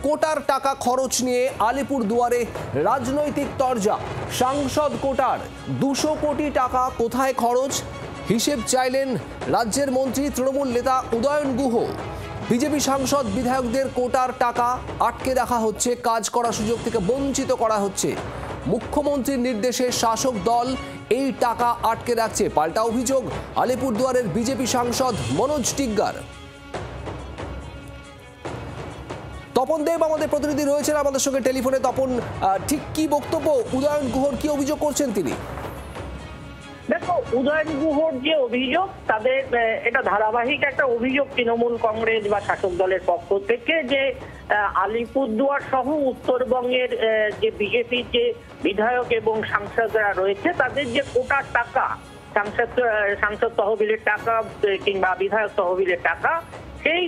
কোটার টাকা খরচ নিয়ে আলিপুরদুয়ারে রাজনৈতিক তরজা। সাংসদ কোটার 200 কোটি টাকা কোথায় খরচ, হিসেব চাইলেন রাজ্যের মন্ত্রী তৃণমূল নেতা উদয়ন গুহ। বিজেপি সাংসদ বিধায়কদের কোটার টাকা আটকে রাখা হচ্ছে, কাজ করার সুযোগ থেকে বঞ্চিত করা হচ্ছে। মুখ্যমন্ত্রীর নির্দেশে শাসক দল এই টাকা আটকে রাখছে, পাল্টা অভিযোগ আলিপুরদুয়ারের বিজেপি সাংসদ মনোজ টিগ্গার। তপন দেব আমাদের প্রতিনিধি রয়েছেন আমাদের সঙ্গে টেলিফোনে। তপন, ঠিক কি বক্তব্য উদয়ন গুহর, কি অভিযোগ করছেন তিনি? দেখো, উদয়ন গুহর যে অভিযোগ, তাদের এটা ধারাবাহিক একটা অভিযোগ তৃণমূল কংগ্রেস বা শাসক দলের পক্ষ থেকে যে আলিপুরদুয়ার সহ উত্তরবঙ্গের যে বিজেপির যে বিধায়ক এবং সাংসদরা রয়েছে তাদের যে কোটার টাকা, সাংসদ তহবিলের টাকা কিংবা বিধায়ক তহবিলের টাকা, সেই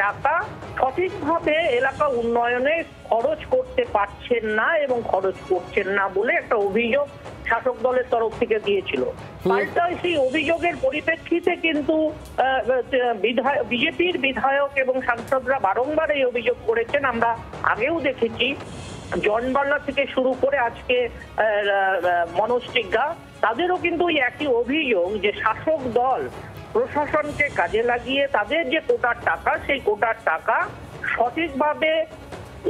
টাকা সঠিকভাবে এলাকা উন্নয়নে খরচ করতে পারছেন না এবং খরচ করছেন না বলে একটা অভিযোগ শাসক দলের তরফ থেকে দিয়েছিল। পাল্টা সেই অভিযোগের পরিপ্রেক্ষিতে কিন্তু বিজেপির বিধায়ক এবং সাংসদরা বারংবার এই অভিযোগ করেছেন। আমরা আগেও দেখেছি, জন বার্লা থেকে শুরু করে আজকে মনোজ টিগ্গা, তাদেরও কিন্তু একই অভিযোগ যে শাসক দল প্রশাসনকে কাজে লাগিয়ে তাদের যে কোটার টাকা, সেই কোটার টাকা সঠিকভাবে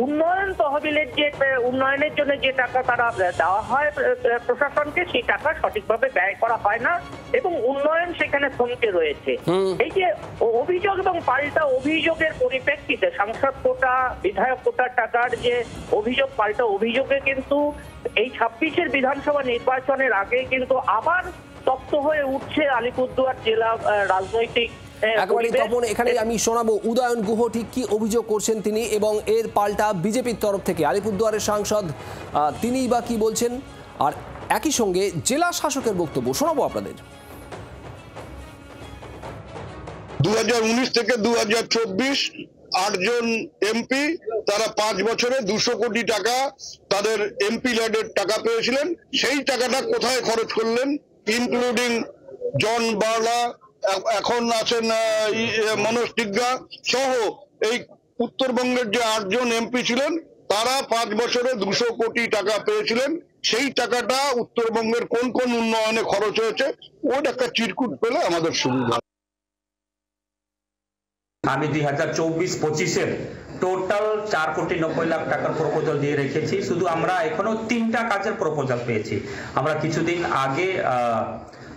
উন্নয়ন তহবিলের যে উন্নয়নের জন্য যে টাকা তারা দেওয়া হয় প্রশাসনকে, সেই টাকা সঠিকভাবে ব্যয় করা হয় না এবং উন্নয়ন সেখানে থমকে রয়েছে। এই যে অভিযোগ এবং পাল্টা অভিযোগের পরিপ্রেক্ষিতে সাংসদ কোটা, বিধায়ক কোটার টাকার যে অভিযোগ, পাল্টা অভিযোগে কিন্তু এই 26-এর বিধানসভা নির্বাচনের আগে কিন্তু আবার তপ্ত হয়ে উঠছে আলিপুরদুয়ার জেলা রাজনৈতিক। তপন, এখানে আমি শোনাবো উদয়ন গুহ ঠিক কি অভিযোগ করছেন তিনি, এবং এর পাল্টা বিজেপির তরফ থেকে আলিপুরদুয়ারের সাংসদ তিনি বা কি বলছেন, আর একই সঙ্গে জেলা শাসকের বক্তব্য শোনাবো আপনাদের। 2019 থেকে 2024 8জন এমপি, তারা 5 বছরে 200 কোটি টাকা তাদের এমপি ল্যাডের টাকা পেয়েছিলেন। সেই টাকাটা কোথায় খরচ করলেন, ইনক্লুডিং জন বার্লা, এখন আছেন মনোজ টিগ্গা সহ এই উত্তরবঙ্গের যে 8জন এমপি ছিলেন, তারা 5 বছরে 200 কোটি টাকা পেয়েছিলেন। সেই টাকাটা উত্তরবঙ্গের কোন কোন উন্নয়নে খরচ হয়েছে, ওর একটা চিরকুট পেলে আমাদের সুবিধা। আমি 2024-25-এর টোটাল 4 কোটি 90 লাখ টাকার প্রপোজাল দিয়ে রেখেছি। শুধু আমরা এখনো 3টা কাজের প্রপোজাল পেয়েছি। আমরা কিছুদিন আগে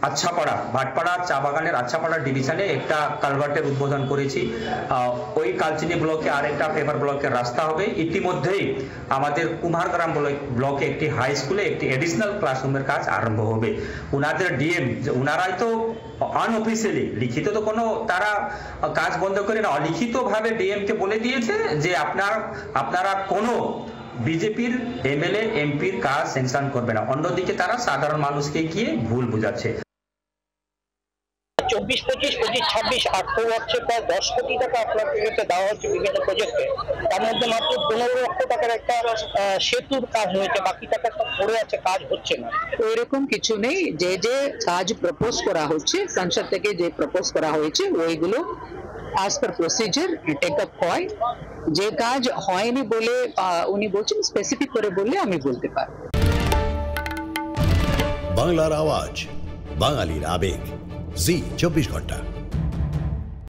আচ্ছাপাড়া, ভাটপাড়া চা বাগানের আচ্ছাপাড়া ডিভিশনে একটা কালভার্টের উদ্বোধন করেছি। ওই কালচিনি ব্লকে আরেকটা পেপার ব্লকের রাস্তা হবে। ইতিমধ্যেই আমাদের কুমারগ্রাম ব্লকে একটি হাই স্কুলে একটি এডিশনাল ক্লাসরুমের কাজ আরম্ভ হবে। উনাদের ডিএম, উনারাই তো আনঅফিসিয়ালি, লিখিত তো কোনো তারা কাজ বন্ধ করে না, অলিখিত ভাবে ডিএম কে বলে দিয়েছে যে আপনারা কোনো বিজেপির এমএলএ এমপির কাজ স্যাংশন করবে না। অন্যদিকে তারা সাধারণ মানুষকে গিয়ে ভুল বোঝাচ্ছে। 24-25, 25-26 আর্থবর্ষে প্রায় 10 কোটি টাকা আপনাদেরকে দেওয়া হচ্ছে বিভিন্ন প্রজেক্টে। তার মধ্যে মাত্র 15 লক্ষ টাকার একটা সেতুর কাজ হয়েছে, বাকি টাকা সব পড়ে আছে, কাজ হচ্ছে না। তো এরকম কিছু নেই। যে যে কাজ প্রপোজ করা হচ্ছে সংসদ থেকে, যে প্রপোজ করা হয়েছে ওইগুলো as per procedure take up হয়। যে কাজ হয়নি বলে উনি বলছেন, স্পেসিফিক করে বললে আমি বলতে পারবো। বাংলার আওয়াজ, বাঙালির আবেগ, জি 24 ঘন্টা।